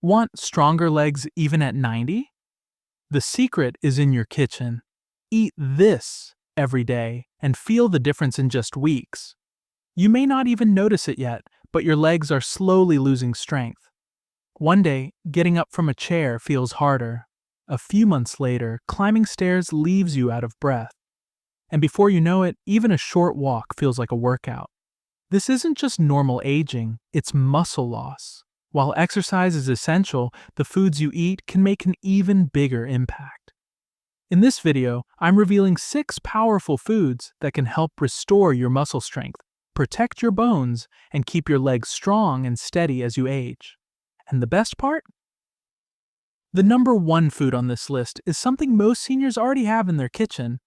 Want stronger legs even at 90? The secret is in your kitchen. Eat this every day and feel the difference in just weeks. You may not even notice it yet, but your legs are slowly losing strength. One day, getting up from a chair feels harder. A few months later, climbing stairs leaves you out of breath. And before you know it, even a short walk feels like a workout. This isn't just normal aging, it's muscle loss. While exercise is essential, the foods you eat can make an even bigger impact. In this video, I'm revealing 6 powerful foods that can help restore your muscle strength, protect your bones, and keep your legs strong and steady as you age. And the best part? The number 1 food on this list is something most seniors already have in their kitchen,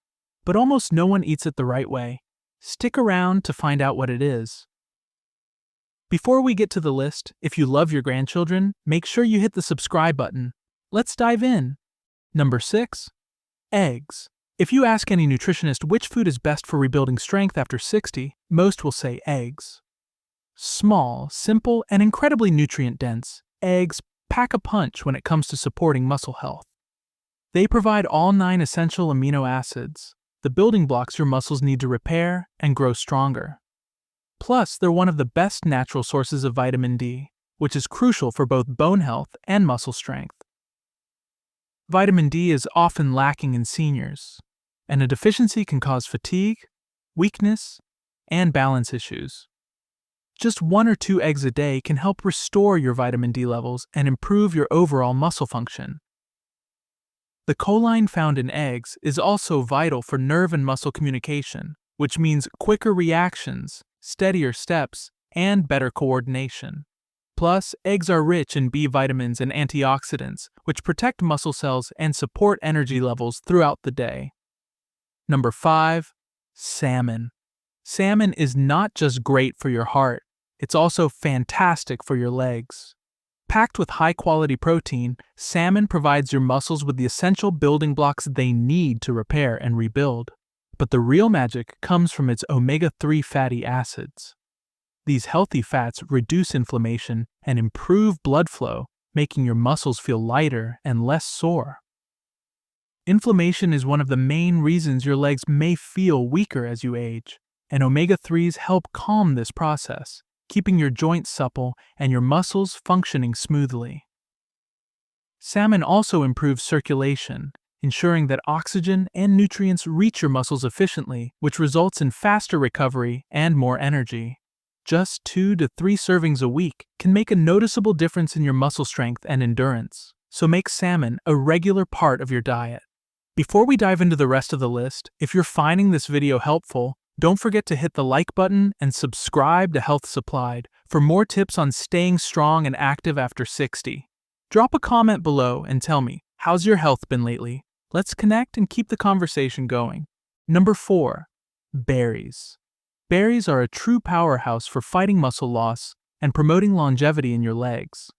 but almost no one eats it the right way. Stick around to find out what it is. Before we get to the list, if you love your grandchildren, make sure you hit the subscribe button. Let's dive in. Number 6. Eggs. If you ask any nutritionist which food is best for rebuilding strength after 60, most will say eggs. Small, simple, and incredibly nutrient-dense, eggs pack a punch when it comes to supporting muscle health. They provide all 9 essential amino acids, the building blocks your muscles need to repair and grow stronger. Plus, they're one of the best natural sources of vitamin D, which is crucial for both bone health and muscle strength. Vitamin D is often lacking in seniors, and a deficiency can cause fatigue, weakness, and balance issues. Just 1 or 2 eggs a day can help restore your vitamin D levels and improve your overall muscle function. The choline found in eggs is also vital for nerve and muscle communication, which means quicker reactions, steadier steps, and better coordination. Plus, eggs are rich in B vitamins and antioxidants, which protect muscle cells and support energy levels throughout the day. Number 5. Salmon. Salmon is not just great for your heart, it's also fantastic for your legs. Packed with high-quality protein, salmon provides your muscles with the essential building blocks they need to repair and rebuild. But the real magic comes from its omega-3 fatty acids. These healthy fats reduce inflammation and improve blood flow, making your muscles feel lighter and less sore. Inflammation is one of the main reasons your legs may feel weaker as you age, and omega-3s help calm this process, keeping your joints supple and your muscles functioning smoothly. Salmon also improves circulation, ensuring that oxygen and nutrients reach your muscles efficiently, which results in faster recovery and more energy. Just 2 to 3 servings a week can make a noticeable difference in your muscle strength and endurance, so make salmon a regular part of your diet. Before we dive into the rest of the list, if you're finding this video helpful, don't forget to hit the like button and subscribe to Health Supplied for more tips on staying strong and active after 60. Drop a comment below and tell me, how's your health been lately? Let's connect and keep the conversation going. Number 4. Berries. Berries are a true powerhouse for fighting muscle loss and promoting longevity in your legs.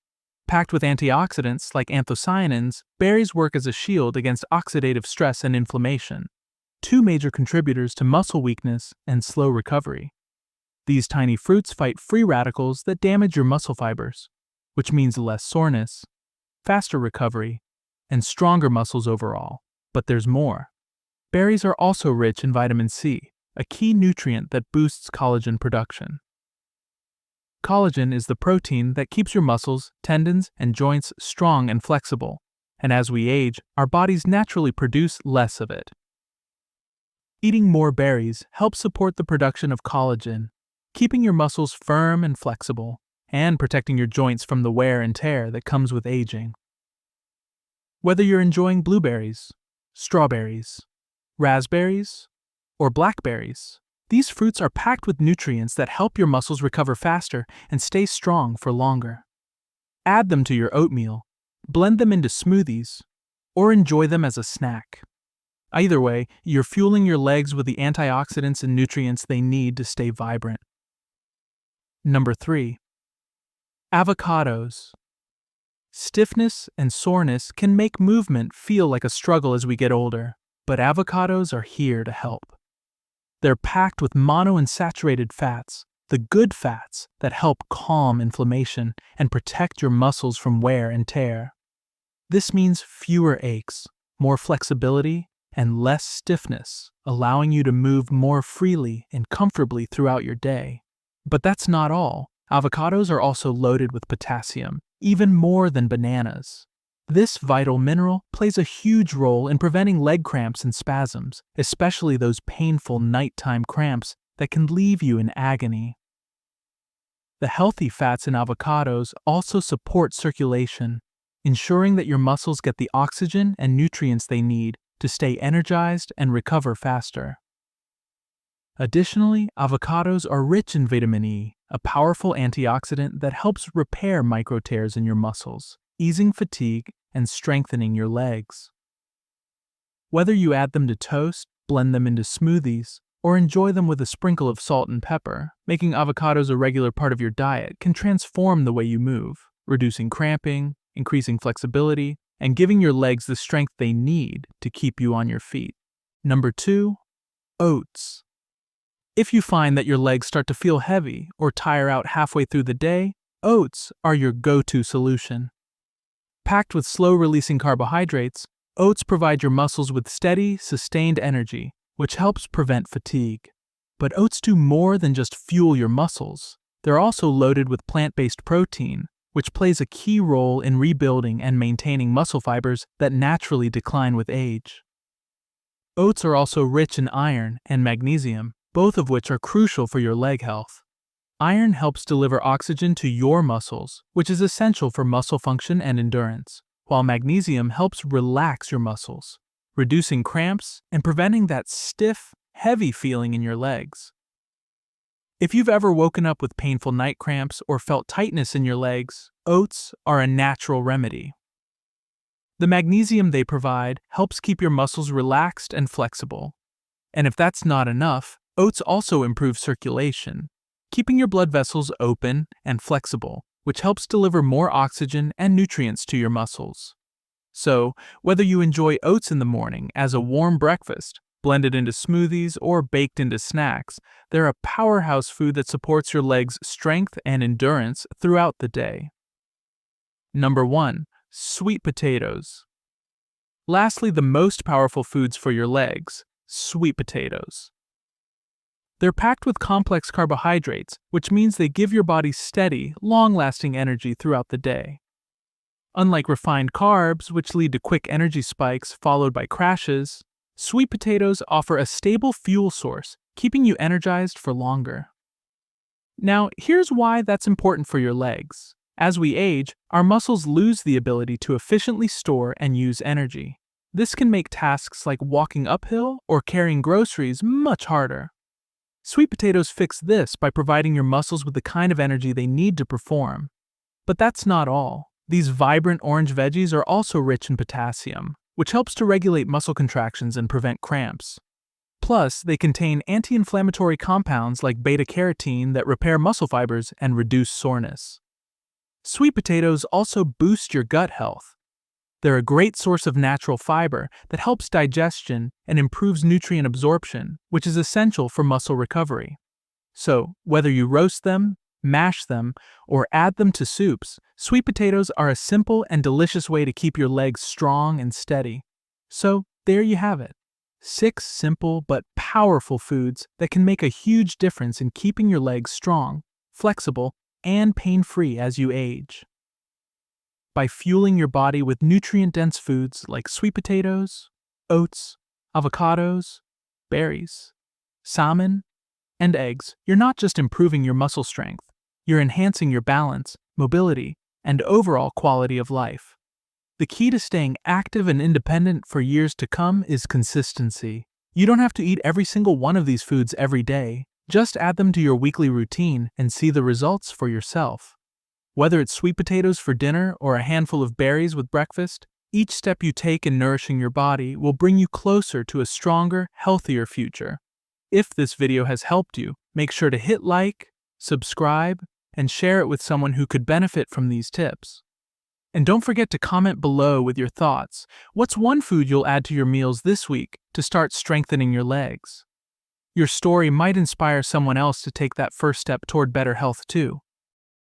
Packed with antioxidants like anthocyanins, berries work as a shield against oxidative stress and inflammation, 2 major contributors to muscle weakness and slow recovery. These tiny fruits fight free radicals that damage your muscle fibers, which means less soreness, faster recovery, and stronger muscles overall. But there's more. Berries are also rich in vitamin C, a key nutrient that boosts collagen production. Collagen is the protein that keeps your muscles, tendons, and joints strong and flexible, and as we age, our bodies naturally produce less of it. Eating more berries helps support the production of collagen, keeping your muscles firm and flexible, and protecting your joints from the wear and tear that comes with aging. Whether you're enjoying blueberries, strawberries, raspberries, or blackberries, these fruits are packed with nutrients that help your muscles recover faster and stay strong for longer. Add them to your oatmeal, blend them into smoothies, or enjoy them as a snack. Either way, you're fueling your legs with the antioxidants and nutrients they need to stay vibrant. Number 3. Avocados. Stiffness and soreness can make movement feel like a struggle as we get older, but avocados are here to help. They're packed with monounsaturated fats, the good fats that help calm inflammation and protect your muscles from wear and tear. This means fewer aches, more flexibility, and less stiffness, allowing you to move more freely and comfortably throughout your day. But that's not all. Avocados are also loaded with potassium, even more than bananas. This vital mineral plays a huge role in preventing leg cramps and spasms, especially those painful nighttime cramps that can leave you in agony. The healthy fats in avocados also support circulation, ensuring that your muscles get the oxygen and nutrients they need to stay energized and recover faster. Additionally, avocados are rich in vitamin E, a powerful antioxidant that helps repair micro tears in your muscles, easing fatigue and strengthening your legs. Whether you add them to toast, blend them into smoothies, or enjoy them with a sprinkle of salt and pepper, making avocados a regular part of your diet can transform the way you move, reducing cramping, increasing flexibility, and giving your legs the strength they need to keep you on your feet. Number 2. Oats. If you find that your legs start to feel heavy or tire out halfway through the day, oats are your go-to solution. Packed with slow-releasing carbohydrates, oats provide your muscles with steady, sustained energy, which helps prevent fatigue. But oats do more than just fuel your muscles. They're also loaded with plant-based protein, which plays a key role in rebuilding and maintaining muscle fibers that naturally decline with age. Oats are also rich in iron and magnesium, both of which are crucial for your leg health. Iron helps deliver oxygen to your muscles, which is essential for muscle function and endurance, while magnesium helps relax your muscles, reducing cramps and preventing that stiff, heavy feeling in your legs. If you've ever woken up with painful night cramps or felt tightness in your legs, oats are a natural remedy. The magnesium they provide helps keep your muscles relaxed and flexible. And if that's not enough, oats also improve circulation, keeping your blood vessels open and flexible, which helps deliver more oxygen and nutrients to your muscles. So, whether you enjoy oats in the morning as a warm breakfast, blended into smoothies, or baked into snacks, they're a powerhouse food that supports your legs' strength and endurance throughout the day. Number 1. Sweet potatoes. Lastly, the most powerful foods for your legs, sweet potatoes. They're packed with complex carbohydrates, which means they give your body steady, long-lasting energy throughout the day. Unlike refined carbs, which lead to quick energy spikes followed by crashes, sweet potatoes offer a stable fuel source, keeping you energized for longer. Now, here's why that's important for your legs. As we age, our muscles lose the ability to efficiently store and use energy. This can make tasks like walking uphill or carrying groceries much harder. Sweet potatoes fix this by providing your muscles with the kind of energy they need to perform. But that's not all. These vibrant orange veggies are also rich in potassium, which helps to regulate muscle contractions and prevent cramps. Plus, they contain anti-inflammatory compounds like beta-carotene that repair muscle fibers and reduce soreness. Sweet potatoes also boost your gut health. They're a great source of natural fiber that helps digestion and improves nutrient absorption, which is essential for muscle recovery. So, whether you roast them, mash them, or add them to soups, sweet potatoes are a simple and delicious way to keep your legs strong and steady. So, there you have it. 6 simple but powerful foods that can make a huge difference in keeping your legs strong, flexible, and pain-free as you age. By fueling your body with nutrient-dense foods like sweet potatoes, oats, avocados, berries, salmon, and eggs, you're not just improving your muscle strength, you're enhancing your balance, mobility, and overall quality of life. The key to staying active and independent for years to come is consistency. You don't have to eat every single one of these foods every day. Just add them to your weekly routine and see the results for yourself. Whether it's sweet potatoes for dinner or a handful of berries with breakfast, each step you take in nourishing your body will bring you closer to a stronger, healthier future. If this video has helped you, make sure to hit like, subscribe, and share it with someone who could benefit from these tips. And don't forget to comment below with your thoughts. What's one food you'll add to your meals this week to start strengthening your legs? Your story might inspire someone else to take that first step toward better health too.